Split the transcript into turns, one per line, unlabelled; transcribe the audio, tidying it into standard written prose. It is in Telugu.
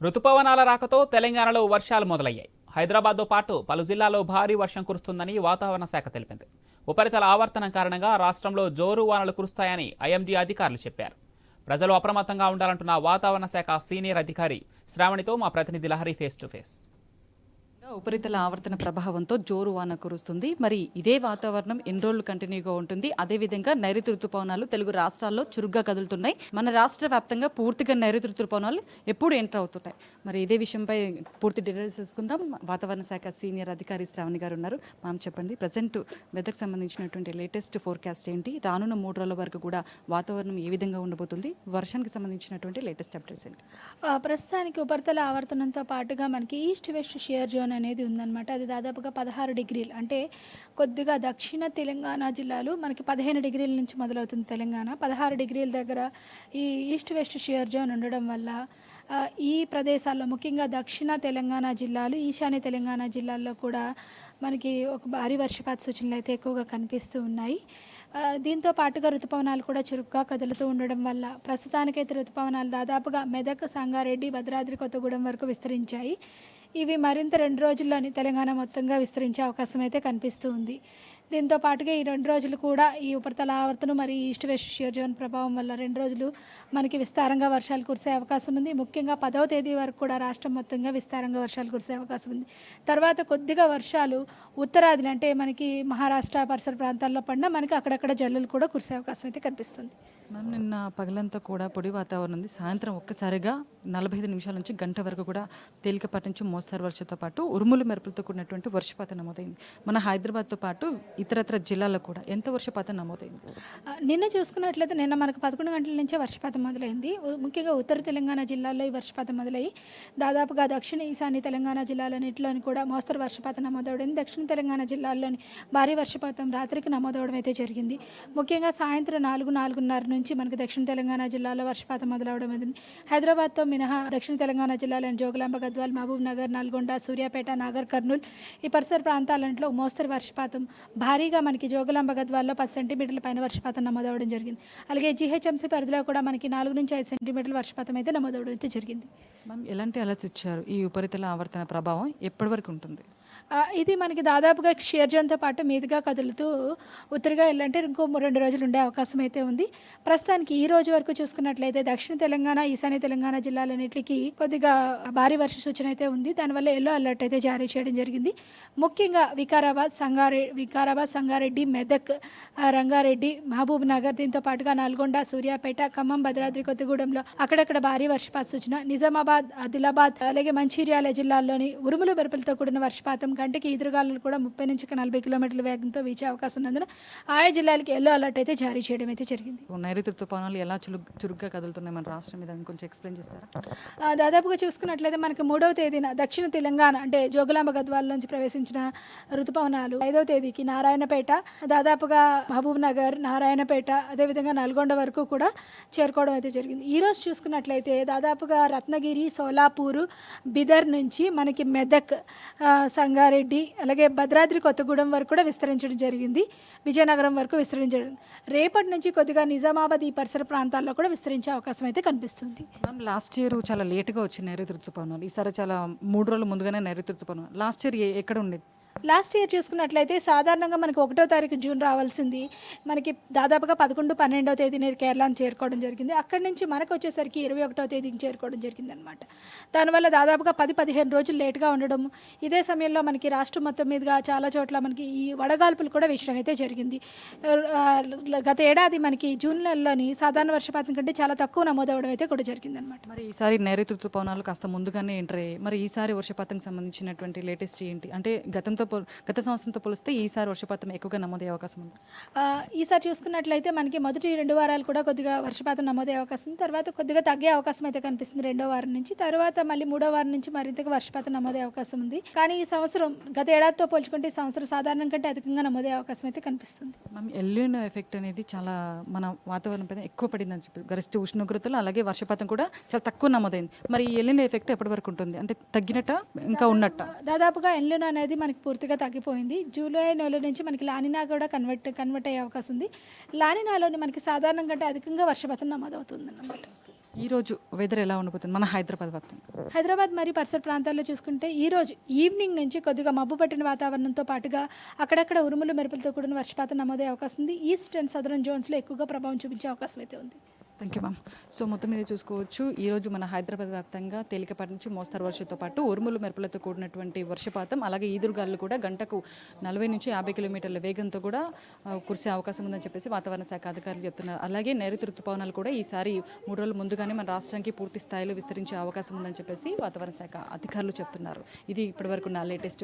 రుతుపవనాల రాకతో తెలంగాణలో వర్షాలు మొదలయ్యాయి. హైదరాబాద్తో పాటు పలు జిల్లాల్లో భారీ వర్షం కురుస్తుందని వాతావరణ శాఖ తెలిపింది. ఉపరితల ఆవర్తనం కారణంగా రాష్ట్రంలో జోరు వానలు కురుస్తాయని ఐఎండీ అధికారులు చెప్పారు. ప్రజలు అప్రమత్తంగా ఉండాలంటున్న వాతావరణ శాఖ సీనియర్ అధికారి శ్రావణితో మా ప్రతినిధి లహరి ఫేస్ టు ఫేస్.
ఉపరితల ఆవర్తన ప్రభావంతో జోరు వాన కురుస్తుంది. మరి ఇదే వాతావరణం ఎన్ని రోజులు కంటిన్యూగా ఉంటుంది. అదేవిధంగా నైరుతి ఋతుపవనాలు తెలుగు రాష్ట్రాల్లో చురుగ్గా కదులుతున్నాయి. మన రాష్ట్ర వ్యాప్తంగా పూర్తిగా నైరుతి ఋతుపవనాలు ఎప్పుడు ఎంటర్ అవుతుంటాయి. మరి ఇదే విషయంపై పూర్తి డీటెయిల్స్ తీసుకుందాం. వాతావరణ శాఖ సీనియర్ అధికారి శ్రావణి గారు ఉన్నారు. మ్యామ్ చెప్పండి, ప్రజెంట్ వెదర్కి సంబంధించినటువంటి లేటెస్ట్ ఫోర్కాస్ట్ ఏంటి? రానున్న 3 రోజుల వరకు కూడా వాతావరణం ఏ విధంగా ఉండబోతుంది? వర్షానికి సంబంధించినటువంటి లేటెస్ట్ అప్డేట్స్ ఏంటి?
ప్రస్తుతానికి ఉపరితల ఆవర్తనంతో పాటుగా మనకి ఈస్ట్ వెస్ట్ షియర్ జోన్ అనేది ఉందన్నమాట. అది దాదాపుగా 16 డిగ్రీలు, అంటే కొద్దిగా దక్షిణ తెలంగాణ జిల్లాలు మనకి 15 డిగ్రీల నుంచి మొదలవుతుంది. తెలంగాణ 16 డిగ్రీల దగ్గర ఈ ఈస్ట్ వెస్ట్ షియర్ జోన్ ఉండడం వల్ల ఈ ప్రదేశాల్లో ముఖ్యంగా దక్షిణ తెలంగాణ జిల్లాలు, ఈశాన్య తెలంగాణ జిల్లాల్లో కూడా మనకి ఒక భారీ వర్షపాత సూచనలు అయితే ఎక్కువగా కనిపిస్తూ ఉన్నాయి. దీంతో పాటుగా ఋతుపవనాలు కూడా చురుగ్గా కదులుతూ ఉండడం వల్ల ప్రస్తుతానికైతే ఋతుపవనాలు దాదాపుగా మెదక్, సంగారెడ్డి, భద్రాద్రి కొత్తగూడెం వరకు విస్తరించాయి. ఇవి మరింత 2 రోజుల్లోని తెలంగాణ మొత్తంగా విస్తరించే అవకాశం అయితే కనిపిస్తూ ఉంది. దీంతో పాటుగా ఈ 2 రోజులు కూడా ఈ ఉపరితల ఆవర్తనం మరి ఈస్ట్ వెస్ట్ షియర్ జోన్ ప్రభావం వల్ల 2 రోజులు మనకి విస్తారంగా వర్షాలు కురిసే అవకాశం ఉంది. ముఖ్యంగా 10వ తేదీ వరకు కూడా రాష్ట్రం మొత్తంగా విస్తారంగా వర్షాలు కురిసే అవకాశం ఉంది. తర్వాత కొద్దిగా వర్షాలు ఉత్తరాదిని, అంటే మనకి మహారాష్ట్ర పరిసర ప్రాంతాల్లో పడినా మనకి అక్కడక్కడ జల్లులు కూడా కురిసే అవకాశం అయితే కనిపిస్తుంది.
మనం నిన్న పగలంతా కూడా పొడి వాతావరణం ఉంది. సాయంత్రం ఒక్కసారిగా 45 నిమిషాల నుంచి గంట వరకు కూడా తేలికపాటి నుంచి మోస్తరు వర్షంతో పాటు ఉరుములు మెరుపులతో కూడినటువంటి వర్షపాతం నమోదైంది. మన హైదరాబాద్తో పాటు ఇతరత్ర జిల్లాల్లో కూడా ఎంత వర్షపాతం నమోదైంది?
నిన్న చూసుకున్నట్లయితే నిన్న మనకు 11 గంటల నుంచే వర్షపాతం మొదలైంది. ముఖ్యంగా ఉత్తర తెలంగాణ జిల్లాల్లో ఈ వర్షపాతం మొదలయ్యి దాదాపుగా దక్షిణ ఈశాన్య తెలంగాణ జిల్లాలన్నింటిలోని కూడా మోస్తరు వర్షపాతం నమోదవడం, దక్షిణ తెలంగాణ జిల్లాల్లోని భారీ వర్షపాతం రాత్రికి నమోదవడం అయితే జరిగింది. ముఖ్యంగా సాయంత్రం 4-4:30 నుంచి మనకి దక్షిణ తెలంగాణ జిల్లాలో వర్షపాతం మొదలవడం అయింది. హైదరాబాద్తో మినహా దక్షిణ తెలంగాణ జిల్లాలోని జోగులాంబ, గద్వాల్, మహబూబ్ నగర్, నల్గొండ, సూర్యాపేట, నాగర్ కర్నూల్ ఈ పరిసర ప్రాంతాలలో మోస్తరు వర్షపాతం భారీగా మనకి జోగులాంబ, గద్వాల్లో 10 సెంటీమీటర్ల పైన వర్షపాతం నమోదవడం జరిగింది. అలాగే జీహెచ్ఎంసీ పరిధిలో కూడా మనకి 4-5 సెంటీమీటర్ల వర్షపాతం అయితే నమోదవడం అయితే జరిగింది.
మ్యామ్, ఎలాంటి అలర్ట్స్ ఇచ్చారు? ఈ ఉపరితల ఆవర్తన ప్రభావం ఎప్పటి వరకు ఉంటుంది?
ఇది మనకి దాదాపుగా షియర్ జోన్తో పాటు మీదుగా కదులుతూ ఉత్తరగా వెళ్ళంటే ఇంకో 2 రోజులు ఉండే అవకాశం అయితే ఉంది. ప్రస్తుతానికి ఈ రోజు వరకు చూసుకున్నట్లయితే దక్షిణ తెలంగాణ, ఈశాన్య తెలంగాణ జిల్లాలన్నింటికి కొద్దిగా భారీ వర్ష సూచన అయితే ఉంది. దానివల్ల ఎల్లో అలర్ట్ అయితే జారీ చేయడం జరిగింది. ముఖ్యంగా వికారాబాద్, సంగారెడ్డి, మెదక్, రంగారెడ్డి, మహబూబ్ నగర్, దీంతో పాటుగా నల్గొండ, సూర్యాపేట, ఖమ్మం, భద్రాద్రి కొత్తగూడెంలో అక్కడక్కడ భారీ వర్షపాత సూచన, నిజామాబాద్, ఆదిలాబాద్, అలాగే మంచిర్యాల జిల్లాల్లోని ఉరుములు మెరుపులతో కూడిన వర్షపాతం, గంటకి ఈదురుగాలులు కూడా 30 నుంచి 40 కిలోమీటర్ల వేగంతో వీచే అవకాశం ఉన్నందున ఆయా జిల్లాలకి ఎల్లో అలర్ట్ అయితే జారీ చేయడం అయితే జరిగింది.
నైరుతి ఋతుపవనాలు ఎలా చురుగ్గా కదులుతున్నాయి మన రాష్ట్రం మీద కొంచెం ఎక్స్ప్లెయిన్ చేస్తారా?
దాదాపుగా చూసుకున్నట్లయితే మనకి 3వ తేదీన దక్షిణ తెలంగాణ అంటే జోగులాంబ, గద్వాల నుంచి ప్రవేశించిన ఋతుపవనాలు 5వ తేదీకి నారాయణపేట, దాదాపుగా మహబూబ్ నగర్, నారాయణపేట, అదేవిధంగా నల్గొండ వరకు కూడా చేరుకోవడం అయితే జరిగింది. ఈ రోజు చూసుకున్నట్లయితే దాదాపుగా రత్నగిరి, సోలాపూరు, బిదర్ నుంచి మనకి మెదక్, సంగారెడ్డి, అలాగే భద్రాద్రి కొత్తగూడెం వరకు కూడా విస్తరించడం జరిగింది. విజయనగరం వరకు విస్తరించడం. రేపటి నుంచి కొద్దిగా నిజామాబాద్ ఈ పరిసర ప్రాంతాల్లో కూడా విస్తరించే అవకాశం అయితే కనిపిస్తుంది.
మ్యామ్, లాస్ట్ ఇయర్ చాలా లేట్గా వచ్చింది నైరుతి ఋతుపవనాలు. ఈసారి చాలా 3 రోజుల ముందుగానే నైరుతి ఋతుపవనాలు. లాస్ట్ ఇయర్ ఎక్కడ ఉండేది?
లాస్ట్ ఇయర్ చూసుకున్నట్లయితే సాధారణంగా మనకి 1వ తారీఖు జూన్ రావాల్సింది మనకి దాదాపుగా 11-12వ తేదీని కేరళను చేరుకోవడం జరిగింది. అక్కడి నుంచి మనకు వచ్చేసరికి 21వ తేదీకి చేరుకోవడం జరిగింది అనమాట. దానివల్ల దాదాపుగా 10-15 రోజులు లేట్గా ఉండడం. ఇదే సమయంలో మనకి రాష్ట్రం మొత్తం మీదుగా చాలా చోట్ల మనకి ఈ వడగాల్పులు కూడా వేయడం అయితే జరిగింది. గత ఏడాది మనకి జూన్ నెలలోని సాధారణ వర్షపాతం కంటే చాలా తక్కువ నమోదవడం అయితే కూడా జరిగింది అనమాట.
మరి ఈసారి నైరుతి ఋతుపవనాలు కాస్త ముందుగానే ఎంటర్ అయ్యాయి. మరి ఈసారి వర్షపాతం సంబంధించినటువంటి లేటెస్ట్ ఏంటి? అంటే గత సంవత్సరంతో పోలిస్తే ఈసారి వర్షపాతం ఎక్కువగా నమోదయ్యే అవకాశం ఉంది.
ఈసారి చూసుకున్నట్లయితే మనకి మొదటి 2 వారాలు కూడా కొద్దిగా వర్షపాతం నమోదయ్యే అవకాశం ఉంది. తర్వాత కొద్దిగా తగ్గే అవకాశం అయితే కనిపిస్తుంది 2వ వారం నుంచి. తర్వాత మళ్ళీ 3వ వారం నుంచి మరింతగా వర్షపాతం నమోదయ్యే అవకాశం ఉంది. కానీ ఈ సంవత్సరం గత ఏడాదితో పోల్చుకుంటే ఈ సంవత్సరం సాధారణం కంటే అధికంగా నమోదయ్యే అవకాశం అయితే కనిపిస్తుంది.
మనం ఎల్లినో ఎఫెక్ట్ అనేది చాలా మన వాతావరణం పైన ఎక్కువ పడిందని చెప్పి గరిష్ట ఉష్ణోగ్రతలు అలాగే వర్షపాతం కూడా చాలా తక్కువ నమోదైంది. మరి ఈ ఎల్లినో ఎఫెక్ట్ ఎప్పటి వరకు ఉంటుంది? అంటే తగ్గినట్ట ఇంకా ఉన్నట్ట?
దాదాపుగా ఎల్లినో అనేది మనకి పూర్తిగా తగ్గిపోయింది. జూలై నెల నుంచి మనకి లానినా కూడా కన్వర్ట్ అయ్యే అవకాశం ఉంది. లానినాలోని మనకి సాధారణం కంటే అధికంగా వర్షపాతం నమోదవుతుంది అన్నమాట.
ఈరోజు వెదర్ ఎలా ఉండబోతుంది మన హైదరాబాద్ వ్యాప్తంగా?
హైదరాబాద్ మరియు పరిసర ప్రాంతాల్లో చూసుకుంటే ఈ రోజు ఈవినింగ్ నుంచి కొద్దిగా మబ్బు పట్టిన వాతావరణంతో పాటుగా అక్కడక్కడ ఉరుములు మెరుపులతో కూడిన వర్షపాతం నమోదయ్యే అవకాశం ఉంది. ఈస్ట్ అండ్ సదరన్ జోన్స్లో ఎక్కువగా ప్రభావం చూపించే అవకాశం అయితే ఉంది.
Thank you ma'am. సో మొత్తం మీద చూసుకోవచ్చు ఈరోజు మన హైదరాబాద్ వ్యాప్తంగా తేలికపాటి నుంచి మోస్తరు వర్షంతో పాటు ఉరుములు మెరుపులతో కూడినటువంటి వర్షపాతం, అలాగే ఈదురుగాలు కూడా గంటకు 40 నుంచి 50 కిలోమీటర్ల వేగంతో కూడా కురిసే అవకాశం ఉందని చెప్పేసి వాతావరణ శాఖ అధికారులు చెప్తున్నారు. అలాగే నైరుతి ఋతుపవనాలు కూడా ఈసారి 3 రోజుల ముందుగానే మన రాష్ట్రానికి పూర్తి స్థాయిలో విస్తరించే అవకాశం ఉందని చెప్పేసి వాతావరణ శాఖ అధికారులు చెప్తున్నారు. ఇది ఇప్పటివరకు నా లేటెస్ట్